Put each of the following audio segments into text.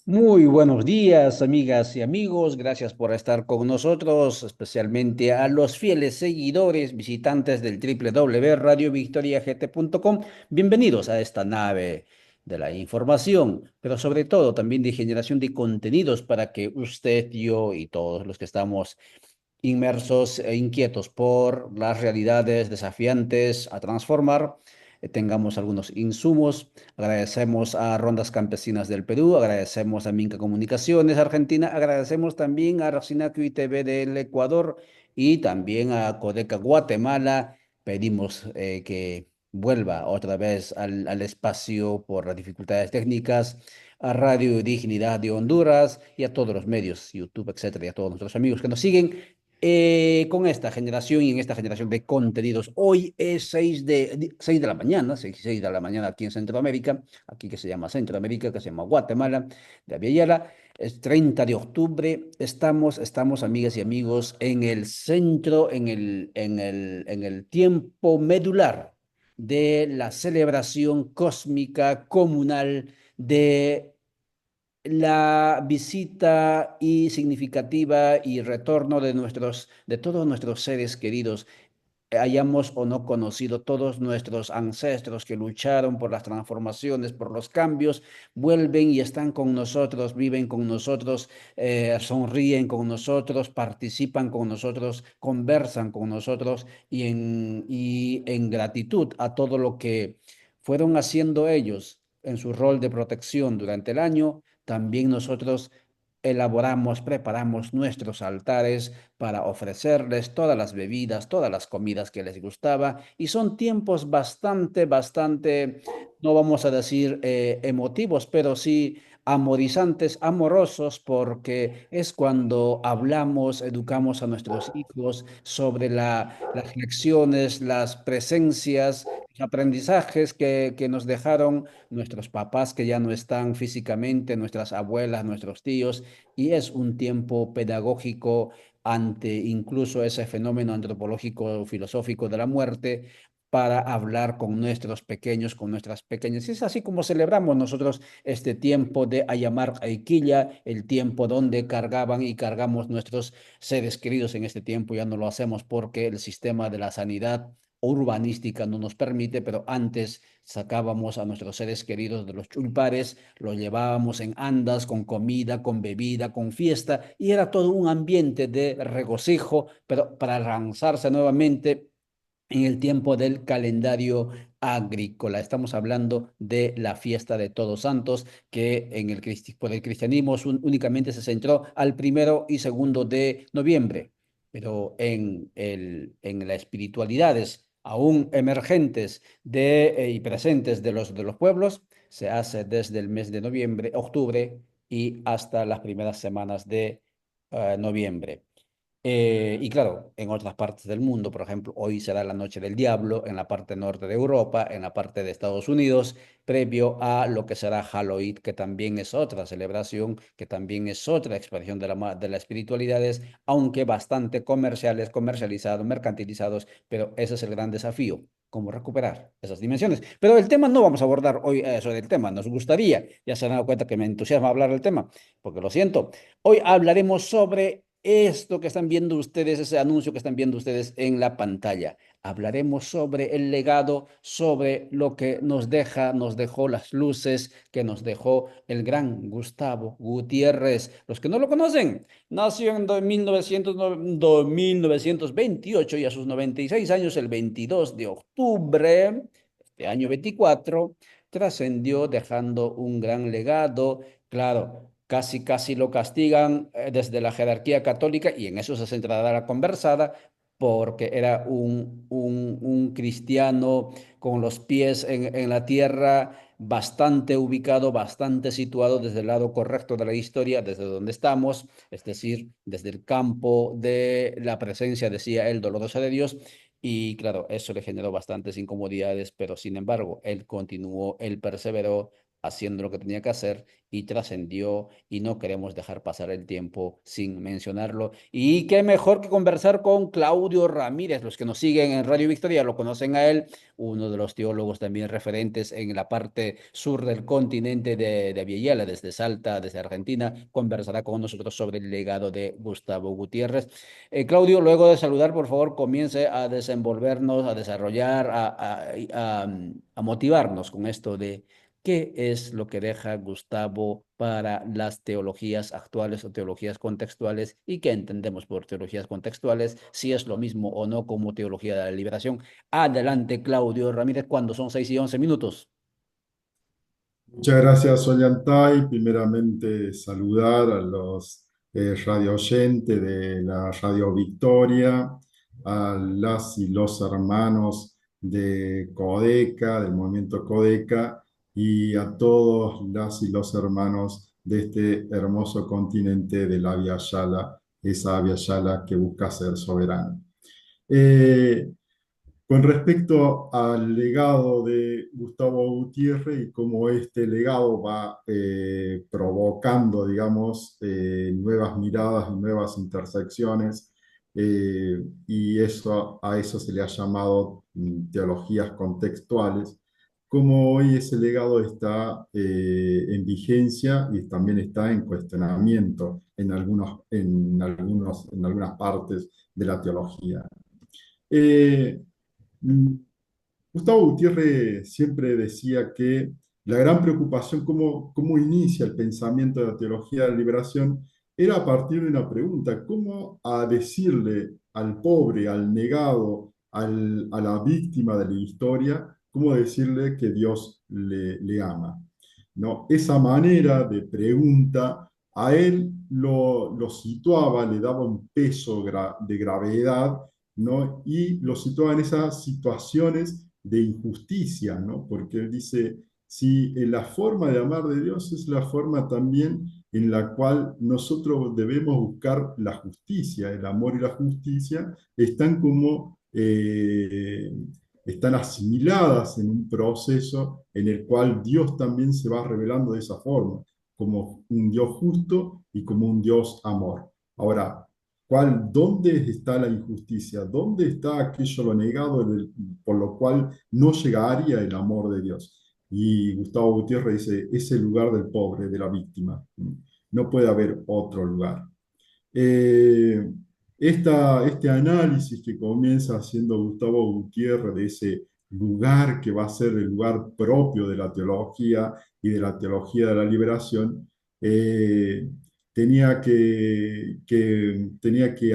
Muy buenos días, amigas y amigos. Gracias por estar con nosotros, especialmente a los fieles seguidores, visitantes del www.radiovictoriagt.com. Bienvenidos a esta nave de la información, pero sobre todo también de generación de contenidos para que usted, yo y todos los que estamos inmersos e inquietos por las realidades desafiantes a transformar, tengamos algunos insumos. Agradecemos a Rondas Campesinas del Perú, agradecemos a Minca Comunicaciones Argentina, agradecemos también a Racinacu y TV del Ecuador y también a Codeca Guatemala. Pedimos que vuelva otra vez al espacio por las dificultades técnicas, a Radio Dignidad de Honduras y a todos los medios, YouTube, etcétera, y a todos nuestros amigos que nos siguen con esta generación y en esta generación de contenidos. Hoy es 6 de la mañana, 6 de la mañana aquí en Centroamérica, aquí que se llama Centroamérica, que se llama Guatemala, de Aviala. Es 30 de octubre. Estamos, amigas y amigos, en el centro, en el tiempo medular de la celebración cósmica comunal de la visita y significativa y retorno de todos nuestros seres queridos, hayamos o no conocido todos nuestros ancestros que lucharon por las transformaciones, por los cambios, vuelven y están con nosotros, viven con nosotros, sonríen con nosotros, participan con nosotros, conversan con nosotros y en gratitud a todo lo que fueron haciendo ellos en su rol de protección durante el año. También nosotros elaboramos, preparamos nuestros altares para ofrecerles todas las bebidas, todas las comidas que les gustaba. Y son tiempos bastante, no vamos a decir emotivos, pero sí amorizantes, amorosos, porque es cuando hablamos, educamos a nuestros hijos sobre las lecciones, las presencias, los aprendizajes que nos dejaron nuestros papás que ya no están físicamente, nuestras abuelas, nuestros tíos, y es un tiempo pedagógico ante incluso ese fenómeno antropológico filosófico de la muerte, para hablar con nuestros pequeños, con nuestras pequeñas. Es así como celebramos nosotros este tiempo de Ayamar Aiquilla, el tiempo donde cargaban y cargamos nuestros seres queridos. En este tiempo ya no lo hacemos porque el sistema de la sanidad urbanística no nos permite, pero antes sacábamos a nuestros seres queridos de los chulpares, los llevábamos en andas con comida, con bebida, con fiesta, y era todo un ambiente de regocijo, pero para lanzarse nuevamente en el tiempo del calendario agrícola. Estamos hablando de la fiesta de Todos Santos, que por el cristianismo únicamente se centró al 1 y 2 de noviembre, pero en las espiritualidades aún emergentes y presentes de los pueblos, se hace desde el mes de noviembre, octubre y hasta las primeras semanas de noviembre. Y claro, en otras partes del mundo, por ejemplo, hoy será la Noche del Diablo en la parte norte de Europa, en la parte de Estados Unidos, previo a lo que será Halloween, que también es otra celebración, que también es otra expresión de las espiritualidades, aunque bastante comercializados, mercantilizados, pero ese es el gran desafío, cómo recuperar esas dimensiones. Pero el tema no vamos a abordar hoy eso del tema, nos gustaría, ya se han dado cuenta que me entusiasma hablar del tema, porque lo siento. Hoy hablaremos sobre esto que están viendo ustedes, ese anuncio que están viendo ustedes en la pantalla. Hablaremos sobre el legado, sobre lo que nos dejó las luces que nos dejó el gran Gustavo Gutiérrez. Los que no lo conocen, nació en 1928 y a sus 96 años, el 22 de octubre, este año 24, trascendió dejando un gran legado. Claro, casi lo castigan desde la jerarquía católica, y en eso se centrará la conversada, porque era un cristiano con los pies en la tierra, bastante ubicado, bastante situado desde el lado correcto de la historia, desde donde estamos, es decir, desde el campo de la presencia, decía él, dolorosa de Dios. Y claro, eso le generó bastantes incomodidades, pero sin embargo, él continuó, él perseveró haciendo lo que tenía que hacer y trascendió y no queremos dejar pasar el tiempo sin mencionarlo. Y qué mejor que conversar con Claudio Ramírez. Los que nos siguen en Radio Victoria lo conocen a él, uno de los teólogos también referentes en la parte sur del continente de Villela, desde Salta, desde Argentina. Conversará con nosotros sobre el legado de Gustavo Gutiérrez. Claudio, luego de saludar, por favor, comience a desenvolvernos, a desarrollar, a motivarnos con esto de qué es lo que deja Gustavo para las teologías actuales o teologías contextuales y qué entendemos por teologías contextuales, si es lo mismo o no como teología de la liberación. Adelante, Claudio Ramírez, cuando son 6:11 minutos. Muchas gracias, Ollantay. Primeramente, saludar a los radio oyentes de la Radio Victoria, a las y los hermanos de Codeca, del movimiento Codeca, y a todos las y los hermanos de este hermoso continente de la Via Yala, esa Via Yala que busca ser soberana. Eh, con respecto al legado de Gustavo Gutiérrez y cómo este legado va provocando, digamos, nuevas miradas y nuevas intersecciones, y eso, a eso se le ha llamado teologías contextuales, como hoy ese legado está en vigencia y también está en cuestionamiento en algunas partes de la teología. Eh, Mm, Gustavo Gutiérrez siempre decía que la gran preocupación, cómo inicia el pensamiento de la teología de la liberación, era a partir de una pregunta: ¿cómo a decirle al pobre, al negado, a la víctima de la historia, cómo decirle que Dios le ama? ¿No? Esa manera de pregunta a él lo situaba, le daba un peso de gravedad, ¿no? Y lo situaba en esas situaciones de injusticia, ¿no? Porque él dice, si la forma de amar de Dios es la forma también en la cual nosotros debemos buscar la justicia, el amor y la justicia están como están asimiladas en un proceso en el cual Dios también se va revelando de esa forma, como un Dios justo y como un Dios amor. Ahora, ¿dónde está la injusticia? ¿Dónde está aquello lo negado por lo cual no llegaría el amor de Dios? Y Gustavo Gutiérrez dice, es el lugar del pobre, de la víctima. No puede haber otro lugar. Eh, este análisis que comienza haciendo Gustavo Gutiérrez de ese lugar que va a ser el lugar propio de la teología y de la teología de la liberación, eh, tenía que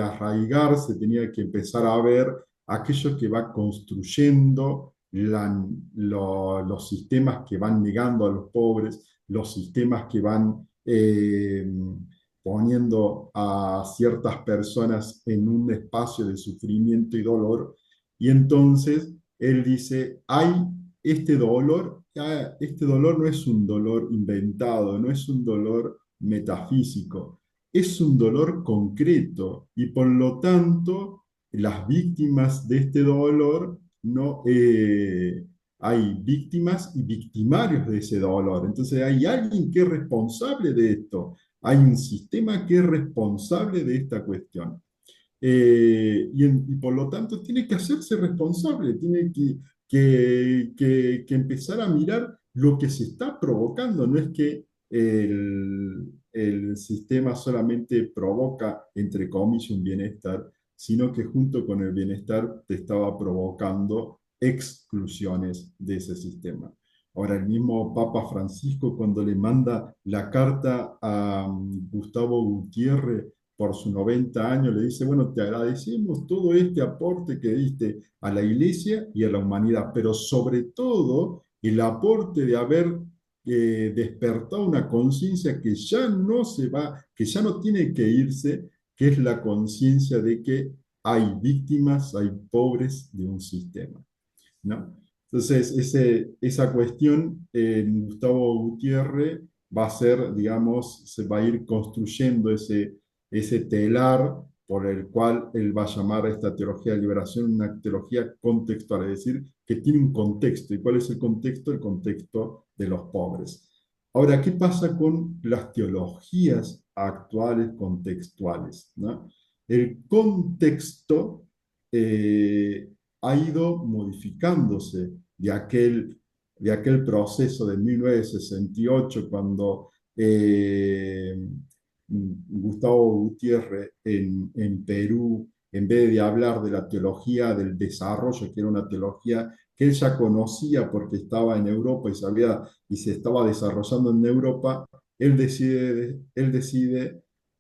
arraigarse, tenía que empezar a ver aquello que va construyendo los sistemas que van negando a los pobres, los sistemas que van poniendo a ciertas personas en un espacio de sufrimiento y dolor. Y entonces él dice, hay este dolor no es un dolor inventado, no es un dolor metafísico, es un dolor concreto y por lo tanto las víctimas de este dolor no... hay víctimas y victimarios de ese dolor. Entonces hay alguien que es responsable de esto. Hay un sistema que es responsable de esta cuestión. Y por lo tanto tiene que hacerse responsable, tiene que empezar a mirar lo que se está provocando. No es que el sistema solamente provoca, entre comillas, un bienestar, sino que junto con el bienestar te estaba provocando exclusiones de ese sistema. Ahora, el mismo Papa Francisco, cuando le manda la carta a Gustavo Gutiérrez por sus 90 años, le dice, bueno, te agradecemos todo este aporte que diste a la Iglesia y a la humanidad, pero sobre todo el aporte de haber despertado una conciencia que ya no se va, que ya no tiene que irse, que es la conciencia de que hay víctimas, hay pobres de un sistema, ¿no? Entonces, esa cuestión en Gustavo Gutiérrez va a ser, digamos, se va a ir construyendo ese telar por el cual él va a llamar a esta teología de liberación una teología contextual, es decir, que tiene un contexto. ¿Y cuál es el contexto? El contexto de los pobres. Ahora, ¿qué pasa con las teologías actuales contextuales? ¿No? El contexto eh, ha ido modificándose de aquel proceso de 1968, cuando Gustavo Gutiérrez en Perú, en vez de hablar de la teología del desarrollo, que era una teología que él ya conocía porque estaba en Europa y se estaba desarrollando en Europa,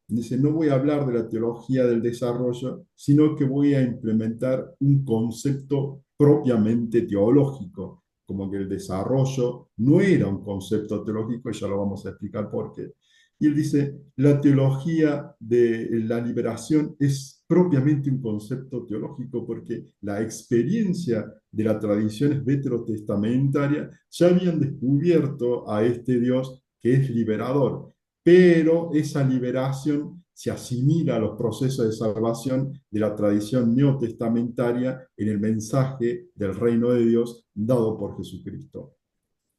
dice, no voy a hablar de la teología del desarrollo, sino que voy a implementar un concepto propiamente teológico, como que el desarrollo no era un concepto teológico, y ya lo vamos a explicar por qué. Y él dice, la teología de la liberación es propiamente un concepto teológico porque la experiencia de las tradiciones veterotestamentarias ya habían descubierto a este Dios que es liberador, pero esa liberación se asimila a los procesos de salvación de la tradición neotestamentaria en el mensaje del reino de Dios dado por Jesucristo.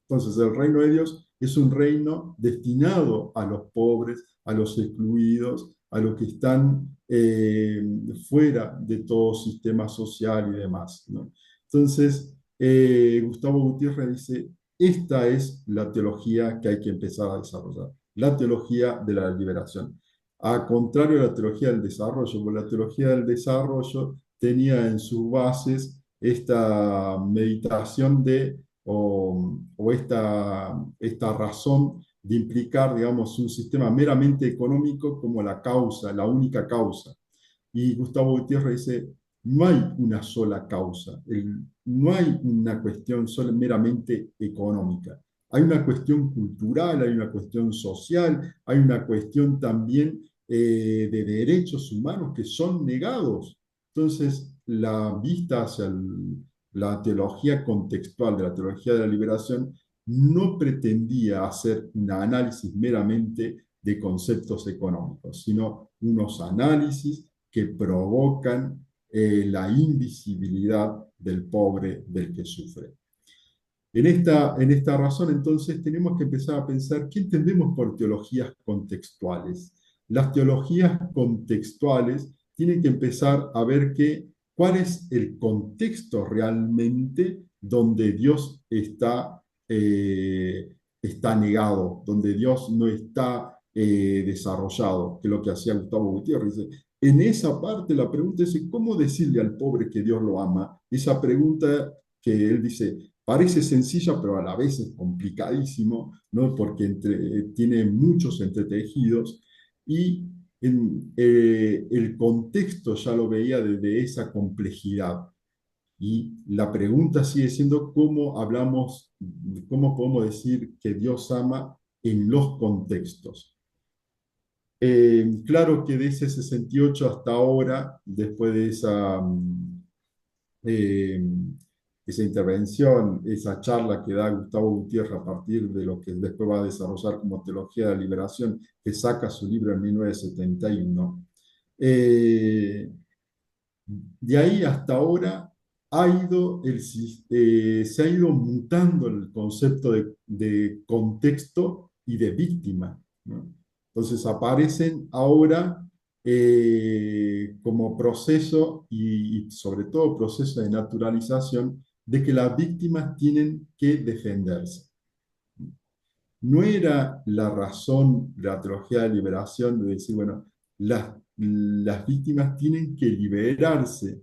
Entonces, el reino de Dios es un reino destinado a los pobres, a los excluidos, a los que están fuera de todo sistema social y demás, ¿no? Entonces, Gustavo Gutiérrez dice, esta es la teología que hay que empezar a desarrollar, la teología de la liberación. A contrario de la teología del desarrollo, porque la teología del desarrollo tenía en sus bases esta meditación o esta razón de implicar, digamos, un sistema meramente económico como la causa, la única causa. Y Gustavo Gutiérrez dice, no hay una sola causa, no hay una cuestión solo meramente económica. Hay una cuestión cultural, hay una cuestión social, hay una cuestión también de derechos humanos que son negados. Entonces, la vista hacia la teología contextual de la teología de la liberación no pretendía hacer un análisis meramente de conceptos económicos, sino unos análisis que provocan la invisibilidad del pobre, del que sufre. En esta razón, entonces, tenemos que empezar a pensar qué entendemos por teologías contextuales. Las teologías contextuales tienen que empezar a ver cuál es el contexto realmente donde Dios está negado, donde Dios no está desarrollado, que es lo que hacía Gustavo Gutiérrez. Dice, en esa parte la pregunta es, ¿cómo decirle al pobre que Dios lo ama? Esa pregunta que él dice, parece sencilla, pero a la vez es complicadísimo, ¿no? Porque tiene muchos entretejidos y el contexto ya lo veía desde esa complejidad. Y la pregunta sigue siendo cómo podemos decir que Dios ama en los contextos. Claro que de ese 68 hasta ahora, después de eh, esa intervención, esa charla que da Gustavo Gutiérrez a partir de lo que después va a desarrollar como Teología de la Liberación, que saca su libro en 1971. De ahí hasta ahora se ha ido mutando el concepto de contexto y de víctima, ¿no? Entonces aparecen ahora como proceso y sobre todo proceso de naturalización de que las víctimas tienen que defenderse. No era la razón de la teología de liberación de decir, bueno, las víctimas tienen que liberarse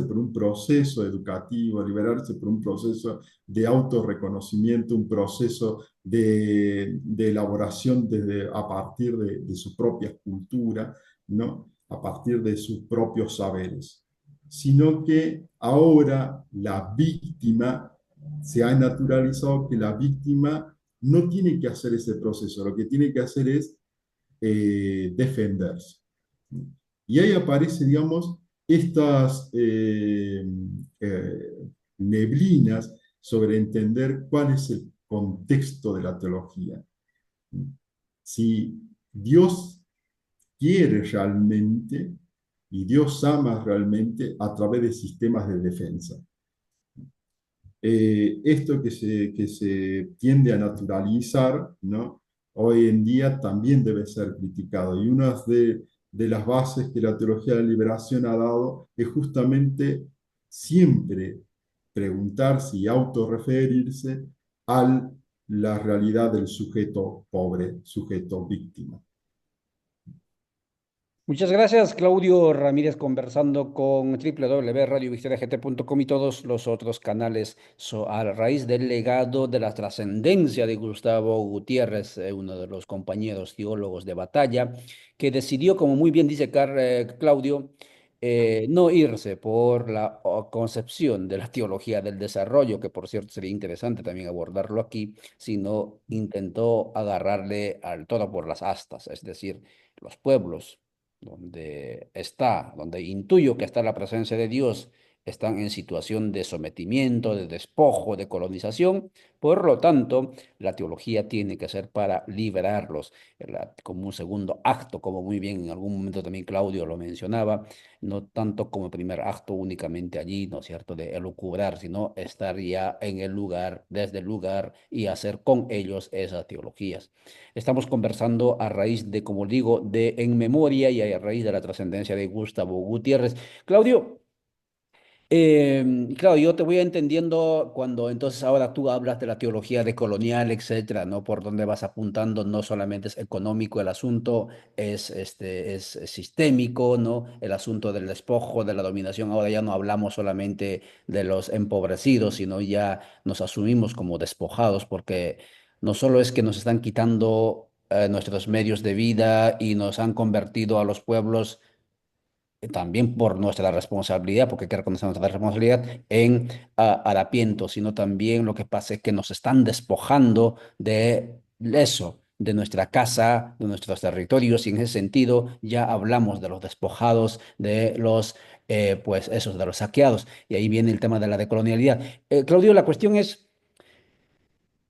por un proceso educativo, liberarse por un proceso de autorreconocimiento, un proceso de elaboración a partir de su propia cultura, ¿no? A partir de sus propios saberes, sino que ahora la víctima, se ha naturalizado que la víctima no tiene que hacer ese proceso, lo que tiene que hacer es defenderse. Y ahí aparecen, digamos, estas neblinas sobre entender cuál es el contexto de la teología. Si Dios quiere realmente y Dios ama realmente a través de sistemas de defensa. Esto que se tiende a naturalizar, ¿no? Hoy en día también debe ser criticado. Y una de las bases que la teología de la liberación ha dado es justamente siempre preguntarse y autorreferirse a la realidad del sujeto pobre, sujeto víctima. Muchas gracias, Claudio Ramírez, conversando con www.radiovictoriagt.com y todos los otros canales a raíz del legado de la trascendencia de Gustavo Gutiérrez, uno de los compañeros teólogos de batalla, que decidió, como muy bien dice Claudio, no irse por la concepción de la teología del desarrollo, que por cierto sería interesante también abordarlo aquí, sino intentó agarrarle al toro por las astas, es decir, los pueblos donde intuyo que está la presencia de Dios, están en situación de sometimiento, de despojo, de colonización. Por lo tanto, la teología tiene que ser para liberarlos, como un segundo acto, como muy bien en algún momento también Claudio lo mencionaba, no tanto como primer acto únicamente allí, ¿no es cierto?, de elucubrar, sino estar ya en el lugar, desde el lugar y hacer con ellos esas teologías. Estamos conversando a raíz de, como digo, de En Memoria y a raíz de la trascendencia de Gustavo Gutiérrez. Claudio, claro, yo te voy entendiendo cuando entonces ahora tú hablas de la teología decolonial, etcétera, ¿no? Por dónde vas apuntando, no solamente es económico el asunto, es sistémico, ¿no? El asunto del despojo, de la dominación, ahora ya no hablamos solamente de los empobrecidos, sino ya nos asumimos como despojados, porque no solo es que nos están quitando nuestros medios de vida y nos han convertido a los pueblos también por nuestra responsabilidad, porque hay que reconocer nuestra responsabilidad en harapientos, sino también lo que pasa es que nos están despojando de eso, de nuestra casa, de nuestros territorios, y en ese sentido ya hablamos de los despojados, de los, pues esos, de los saqueados, y ahí viene el tema de la decolonialidad. Claudio, la cuestión es...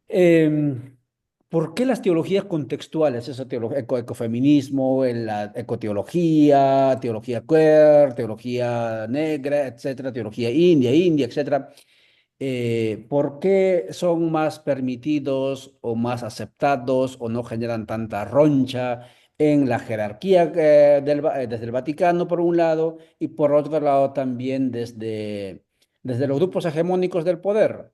Em, ¿Por qué las teologías contextuales, esa teología, ecofeminismo, la ecoteología, teología queer, teología negra, etcétera, teología india, etcétera? ¿Por qué son más permitidos o más aceptados o no generan tanta roncha en la jerarquía desde el Vaticano por un lado y por otro lado también desde los grupos hegemónicos del poder?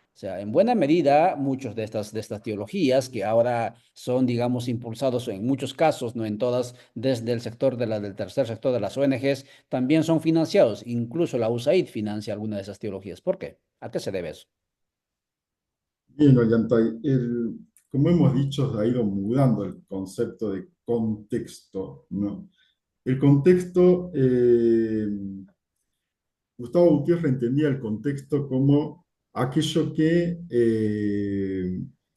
O sea, en buena medida, muchos de estas teologías que ahora son, digamos, impulsados en muchos casos, no en todas, desde el sector del tercer sector de las ONGs, también son financiados. Incluso la USAID financia alguna de esas teologías. ¿Por qué? ¿A qué se debe eso? Bien, Ollantay, como hemos dicho, ha ido mudando el concepto de contexto, ¿no? El contexto, Gustavo Gutiérrez entendía el contexto como aquello que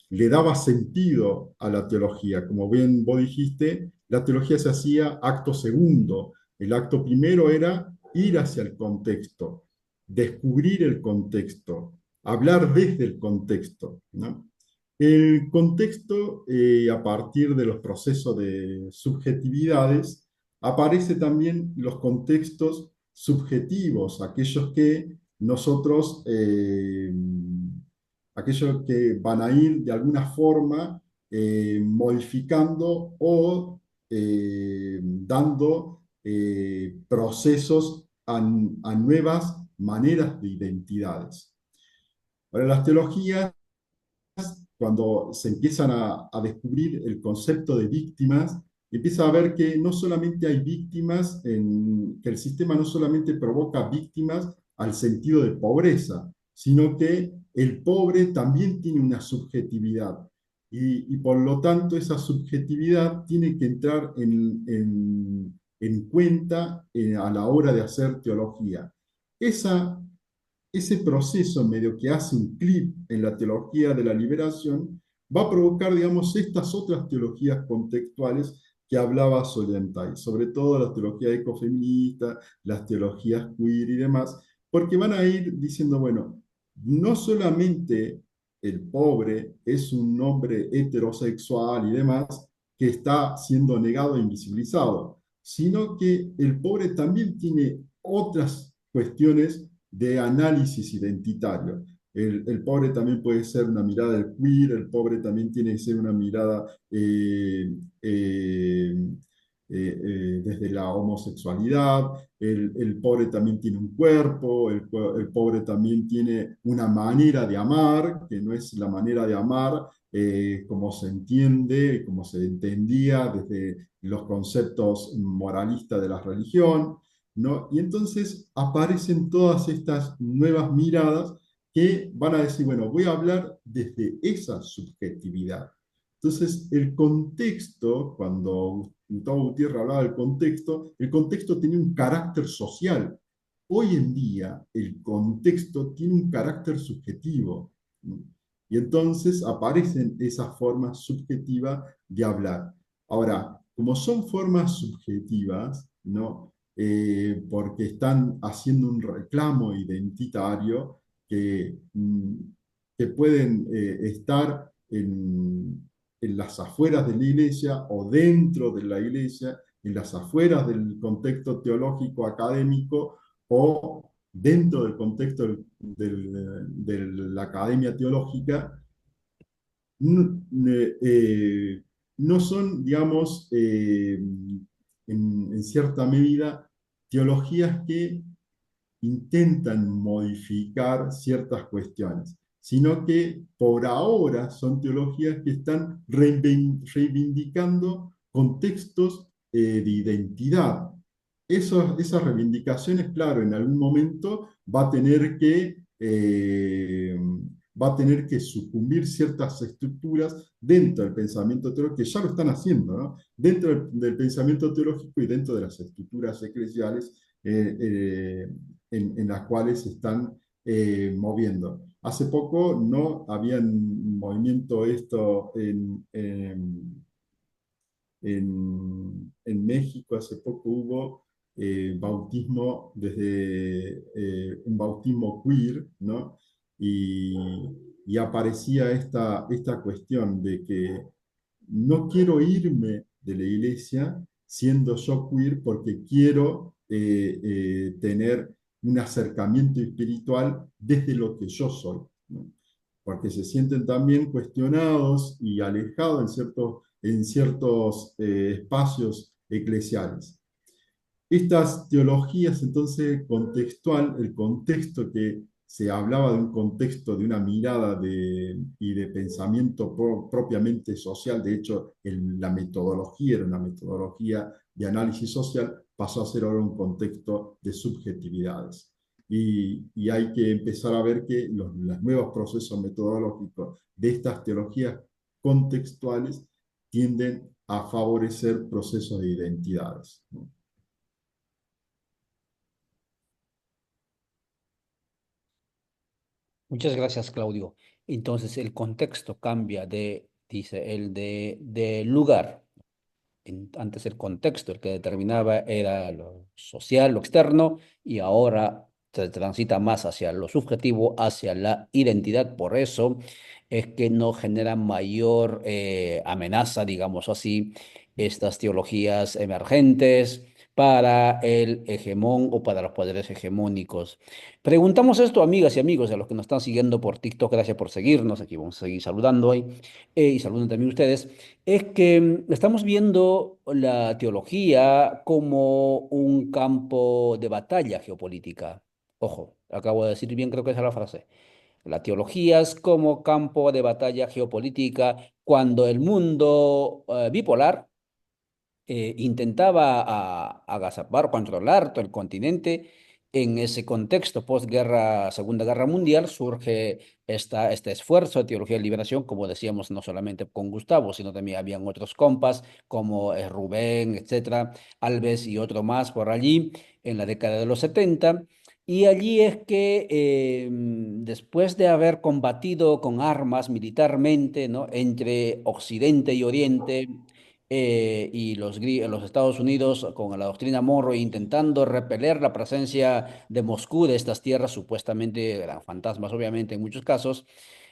le daba sentido a la teología. Como bien vos dijiste, la teología se hacía acto segundo. El acto primero era ir hacia el contexto, descubrir el contexto, hablar desde el contexto, ¿no? El contexto, a partir de los procesos de subjetividades, aparece también los contextos subjetivos, aquellos que van a ir de alguna forma modificando o dando procesos a nuevas maneras de identidades. Ahora, las teologías, cuando se empiezan a descubrir el concepto de víctimas, empieza a ver que no solamente hay víctimas, que el sistema no solamente provoca víctimas al sentido de pobreza, sino que el pobre también tiene una subjetividad. Y por lo tanto esa subjetividad tiene que entrar en cuenta a la hora de hacer teología. Esa ese proceso medio que hace un clip en la teología de la liberación va a provocar, digamos, estas otras teologías contextuales que hablaba Sollentay, sobre todo la teología ecofeminista, las teologías queer y demás, porque van a ir diciendo, bueno, no solamente el pobre es un hombre heterosexual y demás que está siendo negado e invisibilizado, sino que el pobre también tiene otras cuestiones de análisis identitario. El pobre también puede ser una mirada del queer, el pobre también tiene que ser una mirada eh, desde la homosexualidad, el pobre también tiene un cuerpo, el pobre también tiene una manera de amar, que no es la manera de amar como se entiende, como se entendía desde los conceptos moralistas de la religión, ¿no? Y entonces aparecen todas estas nuevas miradas que van a decir, bueno, voy a hablar desde esa subjetividad. Entonces, el contexto, cuando Gustavo Gutiérrez hablaba del contexto, el contexto tenía un carácter social. Hoy en día, el contexto tiene un carácter subjetivo, ¿no? Y entonces aparecen esas formas subjetivas de hablar. Ahora, como son formas subjetivas, ¿no? Porque están haciendo un reclamo identitario, que, que pueden estar en las afueras de la iglesia o dentro de la iglesia, en las afueras del contexto teológico académico o dentro del contexto de la academia teológica, no, no son, digamos, en cierta medida, teologías que intentan modificar ciertas cuestiones, sino que por ahora son teologías que están reivindicando contextos de identidad. Esas reivindicaciones, claro, en algún momento va a tener que sucumbir ciertas estructuras dentro del pensamiento teológico, que ya lo están haciendo, ¿no? Dentro del pensamiento teológico y dentro de las estructuras eclesiales en las cuales se están moviendo. Hace poco no había un movimiento esto en México, hace poco hubo bautismo desde un bautismo queer, ¿no? Y, y aparecía esta cuestión de que no quiero irme de la iglesia siendo yo queer porque quiero tener un acercamiento espiritual desde lo que yo soy, ¿no? Porque se sienten también cuestionados y alejados en ciertos espacios eclesiales. Estas teologías, entonces, el contexto que se hablaba de un contexto, de una mirada y de pensamiento propiamente social, de hecho, la metodología era una metodología de análisis social, pasó a ser ahora un contexto de subjetividades. Y hay que empezar a ver que los nuevos procesos metodológicos de estas teologías contextuales tienden a favorecer procesos de identidades, ¿no? Muchas gracias, Claudio. Entonces, el contexto cambia dice él, de lugar. Antes el contexto, el que determinaba era lo social, lo externo, y ahora se transita más hacia lo subjetivo, hacia la identidad. Por eso es que no genera mayor amenaza, digamos así, estas teologías emergentes para el hegemón o para los poderes hegemónicos. Preguntamos esto, amigas y amigos, a los que nos están siguiendo por TikTok, gracias por seguirnos, aquí vamos a seguir saludando hoy, y saluden también ustedes, es que estamos viendo la teología como un campo de batalla geopolítica. Ojo, acabo de decir bien, creo que esa es la frase. La teología es como campo de batalla geopolítica cuando el mundo bipolar intentaba agazapar, controlar todo el continente. En ese contexto, posguerra, Segunda Guerra Mundial, surge este esfuerzo de teología de liberación, como decíamos, no solamente con Gustavo, sino también habían otros compas, como Rubén, etcétera, Alves y otro más por allí, en la década de los 70. Y allí es que después de haber combatido con armas militarmente, ¿no?, entre Occidente y Oriente, y los Estados Unidos con la doctrina Monroe intentando repeler la presencia de Moscú de estas tierras, supuestamente eran fantasmas, obviamente, en muchos casos.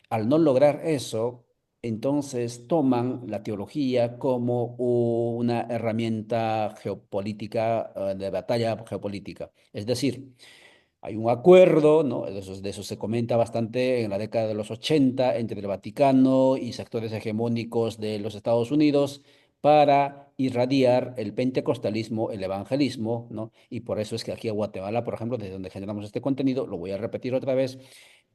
Al no lograr eso, entonces toman la teología como una herramienta geopolítica, de batalla geopolítica. Es decir, hay un acuerdo, ¿no? De eso se comenta bastante en la década de los 80 entre el Vaticano y sectores hegemónicos de los Estados Unidos para irradiar el pentecostalismo, el evangelismo, ¿no? Y por eso es que aquí en Guatemala, por ejemplo, desde donde generamos este contenido, lo voy a repetir otra vez,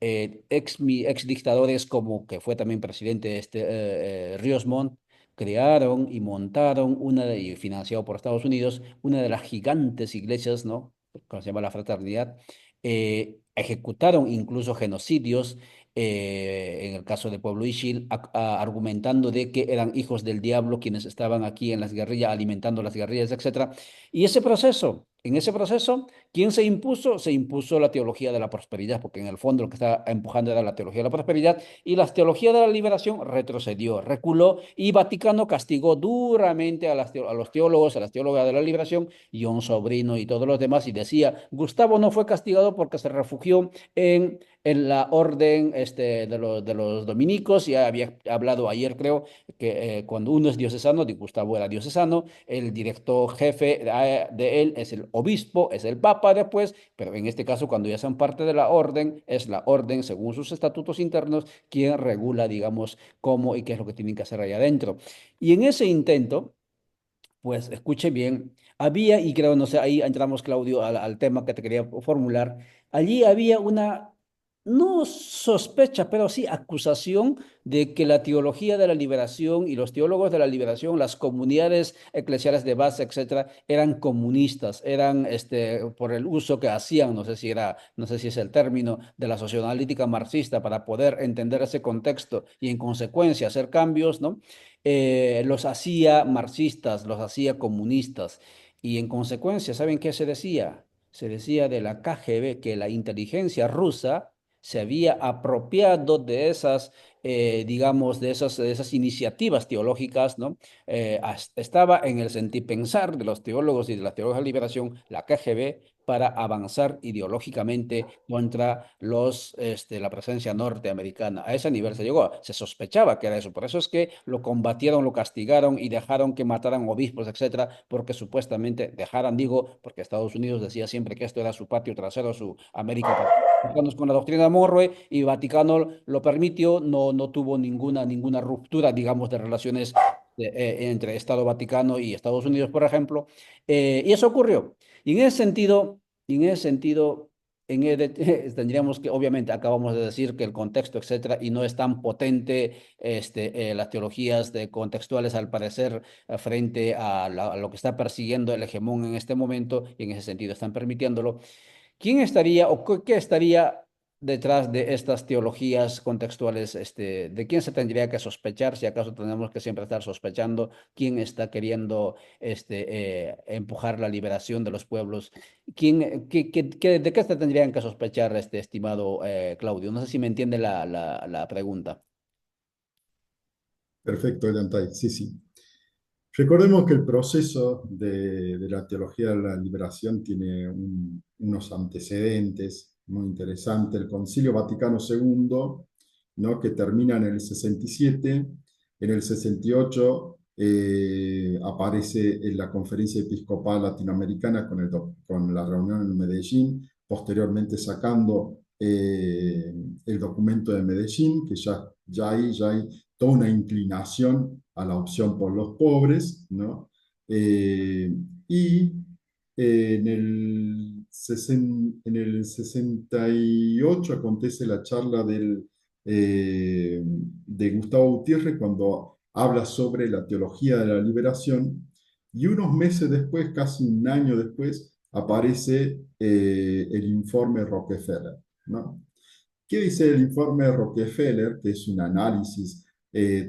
ex dictadores como que fue también presidente Ríos Montt, crearon y montaron y financiado por Estados Unidos, una de las gigantes iglesias, ¿no? Como se llama la fraternidad, ejecutaron incluso genocidios, en el caso de Pueblo Ischil, argumentando de que eran hijos del diablo quienes estaban aquí en las guerrillas, alimentando las guerrillas, etcétera. Y en ese proceso, ¿quién se impuso? Se impuso la teología de la prosperidad, porque en el fondo lo que estaba empujando era la teología de la prosperidad, y la teología de la liberación retrocedió, reculó, y Vaticano castigó duramente a los teólogos, a las teólogas de la liberación, John Sobrino y todos los demás, y decía, Gustavo no fue castigado porque se refugió en la orden de los dominicos. Ya había hablado ayer, creo, que cuando uno es diocesano, de Gustavo era diocesano, el director jefe de él es el obispo, es el papa después, pero en este caso, cuando ya son parte de la orden, es la orden, según sus estatutos internos, quien regula, digamos, cómo y qué es lo que tienen que hacer allá adentro. Y en ese intento, pues escuche bien, había, y creo, no sé, ahí entramos, Claudio, al tema que te quería formular. Allí había una, no sospecha, pero sí acusación de que la teología de la liberación y los teólogos de la liberación, las comunidades eclesiales de base, etcétera, eran comunistas, eran, por el uso que hacían, no sé si es el término, de la socioanalítica marxista para poder entender ese contexto y en consecuencia hacer cambios, ¿no? Los hacía marxistas, los hacía comunistas. Y en consecuencia, ¿saben qué se decía? Se decía de la KGB que la inteligencia rusa se había apropiado de esas, digamos, de esas iniciativas teológicas, ¿no? Estaba en el sentir pensar de los teólogos y de la teología de la liberación, la KGB, para avanzar ideológicamente contra la presencia norteamericana. A ese nivel se llegó, se sospechaba que era eso. Por eso es que lo combatieron, lo castigaron y dejaron que mataran obispos, etcétera, porque supuestamente dejaran, digo, porque Estados Unidos decía siempre que esto era su patio trasero, su América para mexicanos con la doctrina de Monroe, y Vaticano lo permitió, no tuvo ninguna ruptura, digamos, de relaciones entre Estado Vaticano y Estados Unidos, por ejemplo. Y eso ocurrió. Y en ese sentido, tendríamos que, obviamente, acabamos de decir que el contexto, etcétera, y no es tan potente las teologías contextuales, al parecer, frente a lo que está persiguiendo el hegemón en este momento, y en ese sentido están permitiéndolo. ¿Quién estaría o qué estaría detrás de estas teologías contextuales? ¿De quién se tendría que sospechar? Si acaso tenemos que siempre estar sospechando quién está queriendo empujar la liberación de los pueblos. ¿De qué se tendrían que sospechar, estimado Claudio? No sé si me entiende la pregunta. Perfecto, Yantay. Sí, sí. Recordemos que el proceso de la teología de la liberación tiene unos antecedentes muy interesantes. El Concilio Vaticano II, ¿no? Que termina en el 67. En el 68 aparece en la Conferencia Episcopal Latinoamericana con la reunión en Medellín, posteriormente sacando el documento de Medellín, que ya hay toda una inclinación a la opción por los pobres, ¿no? Y en el 68 acontece la charla de Gustavo Gutiérrez cuando habla sobre la teología de la liberación, y unos meses después, casi un año después, aparece el informe Rockefeller, ¿no? ¿Qué dice el informe de Rockefeller? Que es un análisis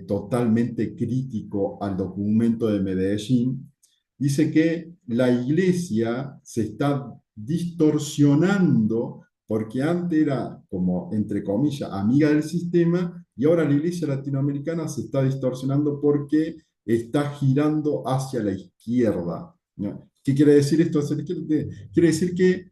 totalmente crítico al documento de Medellín. Dice que la iglesia se está distorsionando porque antes era como, entre comillas, amiga del sistema, y ahora la iglesia latinoamericana se está distorsionando porque está girando hacia la izquierda, ¿no? ¿Qué quiere decir esto? Quiere decir que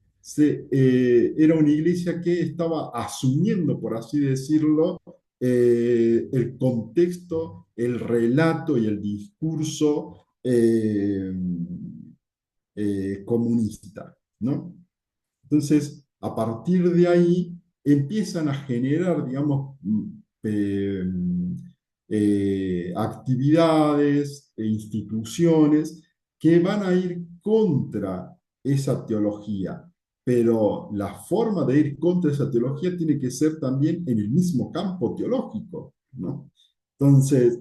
era una iglesia que estaba asumiendo, por así decirlo, el contexto, el relato y el discurso comunista, ¿no? Entonces, A partir de ahí empiezan a generar, digamos, actividades e instituciones que van a ir contra esa teología, pero la forma de ir contra esa teología tiene que ser también en el mismo campo teológico, ¿no? Entonces,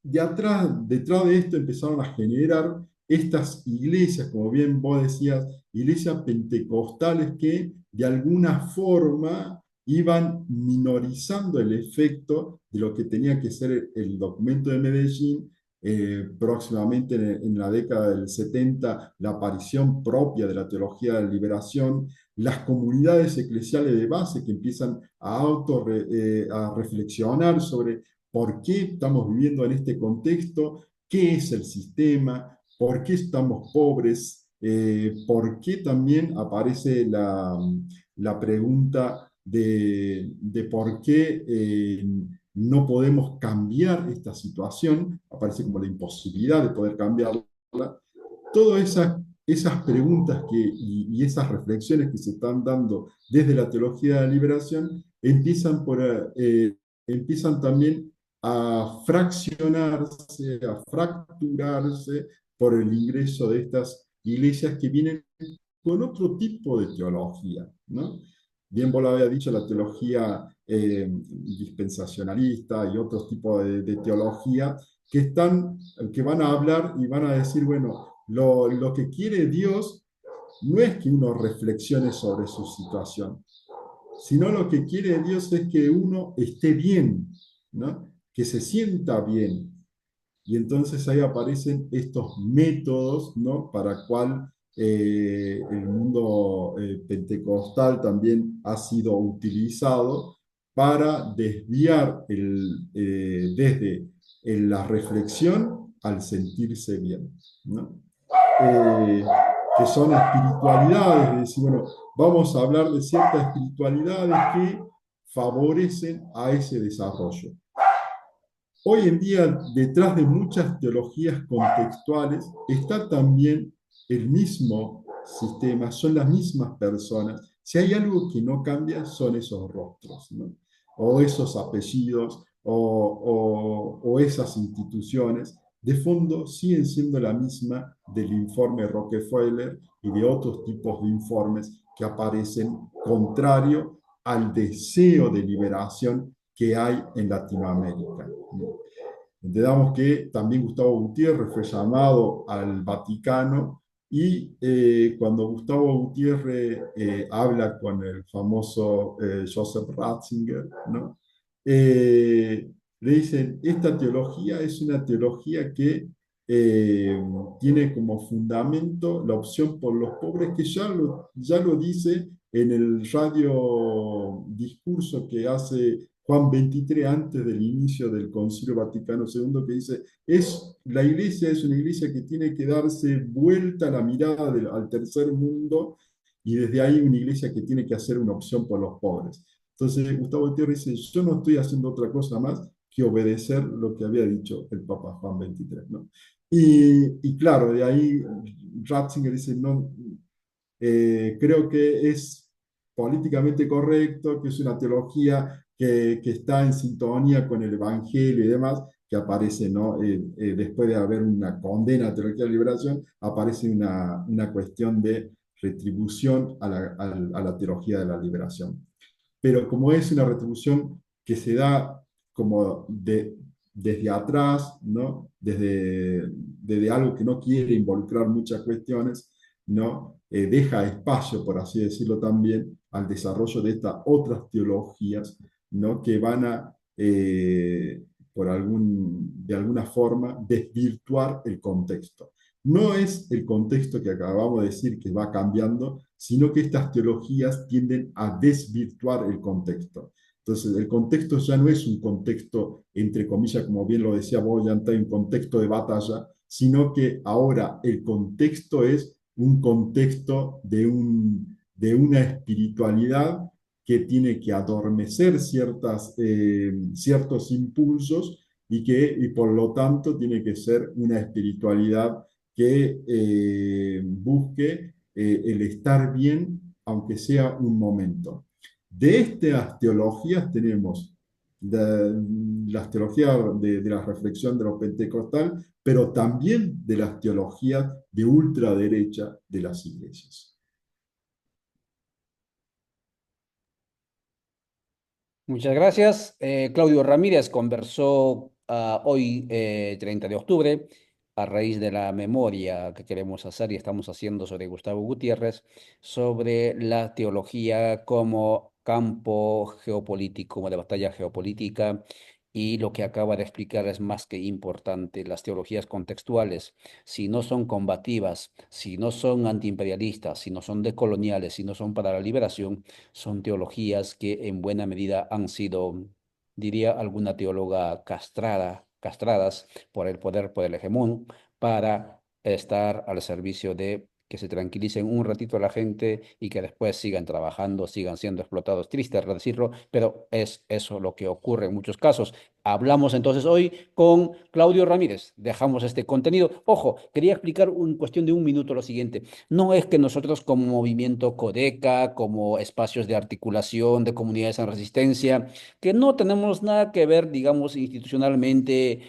detrás de esto empezaron a generar estas iglesias, como bien vos decías, iglesias pentecostales que de alguna forma iban minorizando el efecto de lo que tenía que ser el documento de Medellín. Próximamente en la década del 70, la aparición propia de la teología de la liberación, las comunidades eclesiales de base que empiezan a reflexionar sobre por qué estamos viviendo en este contexto, qué es el sistema, por qué estamos pobres, por qué también aparece la pregunta de por qué no podemos cambiar esta situación, aparece como la imposibilidad de poder cambiarla. Todas esas preguntas y esas reflexiones que se están dando desde la teología de la liberación empiezan también a fraccionarse, a fracturarse por el ingreso de estas iglesias que vienen con otro tipo de teología, ¿no? Bien, vos lo había dicho, la teología dispensacionalista y otros tipos de teología que van a hablar y van a decir, bueno, lo que quiere Dios no es que uno reflexione sobre su situación, sino lo que quiere Dios es que uno esté bien, ¿no? Que se sienta bien. Y entonces ahí aparecen estos métodos, ¿no? Para cual el mundo pentecostal también ha sido utilizado para desviar desde la reflexión al sentirse bien, ¿no? Eh, que son espiritualidades, de decir, bueno, vamos a hablar de ciertas espiritualidades que favorecen a ese desarrollo. Hoy en día, detrás de muchas teologías contextuales, está también el mismo sistema, son las mismas personas. Si hay algo que no cambia, son esos rostros, ¿no? O esos apellidos, o esas instituciones. De fondo siguen siendo la misma del informe Rockefeller y de otros tipos de informes que aparecen contrario al deseo de liberación que hay en Latinoamérica. Entendamos que también Gustavo Gutiérrez fue llamado al Vaticano y cuando Gustavo Gutiérrez habla con el famoso Joseph Ratzinger, ¿no? Le dicen, esta teología es una teología que eh, tiene como fundamento la opción por los pobres, que ya lo dice en el radio discurso que hace Juan 23 antes del inicio del Concilio Vaticano II, que dice, la iglesia es una iglesia que tiene que darse vuelta la mirada al tercer mundo y desde ahí una iglesia que tiene que hacer una opción por los pobres. Entonces Gustavo Gutiérrez dice, yo no estoy haciendo otra cosa más que obedecer lo que había dicho el Papa Juan 23, ¿no? Y claro, de ahí Ratzinger dice, no, creo que es políticamente correcto, que es una teología que está en sintonía con el Evangelio y demás, que aparece, ¿no? Después de haber una condena a la teología de la liberación, aparece una cuestión de retribución a la teología de la liberación. Pero como es una retribución que se da como desde atrás, ¿no? Desde algo que no quiere involucrar muchas cuestiones, ¿no? Deja espacio, por así decirlo también, al desarrollo de estas otras teologías, ¿no? Que van a, de alguna forma, desvirtuar el contexto. No es el contexto que acabamos de decir que va cambiando, sino que estas teologías tienden a desvirtuar el contexto. Entonces, el contexto ya no es un contexto, entre comillas, como bien lo decía Boyanta, un contexto de batalla, sino que ahora el contexto es un contexto de una espiritualidad que tiene que adormecer ciertos impulsos y por lo tanto tiene que ser una espiritualidad que busque el estar bien, aunque sea un momento. De estas teologías tenemos las teologías de la reflexión de los pentecostal, pero también de las teologías de ultraderecha de las iglesias. Muchas gracias. Claudio Ramírez conversó hoy, 30 de octubre, a raíz de la memoria que queremos hacer y estamos haciendo sobre Gustavo Gutiérrez, sobre la teología como campo geopolítico, como de batalla geopolítica. Y lo que acaba de explicar es más que importante. Las teologías contextuales, si no son combativas, si no son antiimperialistas, si no son decoloniales, si no son para la liberación, son teologías que en buena medida han sido, diría alguna teóloga, castradas por el hegemón, para estar al servicio de que se tranquilicen un ratito a la gente y que después sigan trabajando, sigan siendo explotados. Triste decirlo, pero es eso lo que ocurre en muchos casos. Hablamos entonces hoy con Claudio Ramírez. Dejamos este contenido. Ojo, quería explicar en cuestión de un minuto lo siguiente. No es que nosotros como movimiento Codeca, como espacios de articulación de comunidades en resistencia, que no tenemos nada que ver, digamos, institucionalmente,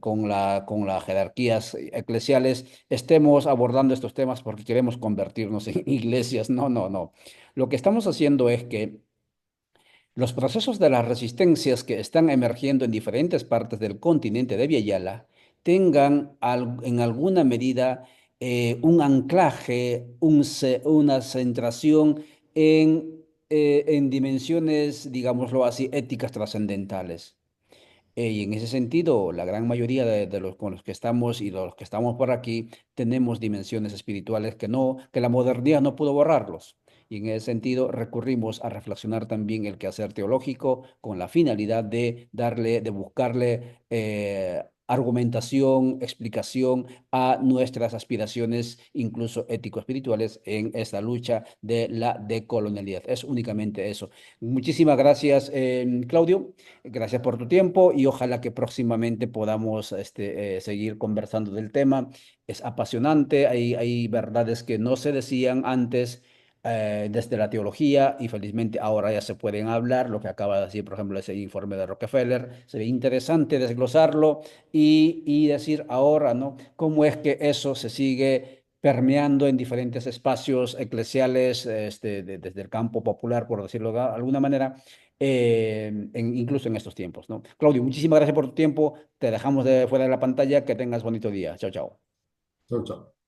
con las jerarquías eclesiales, estemos abordando estos temas porque queremos convertirnos en iglesias. No, no, no. Lo que estamos haciendo es que los procesos de las resistencias que están emergiendo en diferentes partes del continente de Vieyala tengan en alguna medida un anclaje, una centración en dimensiones, digámoslo así, éticas trascendentales. Y en ese sentido, la gran mayoría de los con los que estamos y los que estamos por aquí tenemos dimensiones espirituales que la modernidad no pudo borrarlos. Y en ese sentido recurrimos a reflexionar también el quehacer teológico con la finalidad de buscarle argumentación, explicación a nuestras aspiraciones, incluso ético-espirituales, en esta lucha de la decolonialidad. Es únicamente eso. Muchísimas gracias, Claudio. Gracias por tu tiempo y ojalá que próximamente podamos seguir conversando del tema. Es apasionante, hay verdades que no se decían antes, desde la teología, y felizmente ahora ya se pueden hablar. Lo que acaba de decir, por ejemplo, ese informe de Rockefeller, sería interesante desglosarlo y decir ahora, ¿no? ¿Cómo es que eso se sigue permeando en diferentes espacios eclesiales, desde el campo popular, por decirlo de alguna manera, incluso en estos tiempos, ¿no? Claudio, muchísimas gracias por tu tiempo. Te dejamos fuera de la pantalla. Que tengas bonito día. Chao, chao. Chau, chau.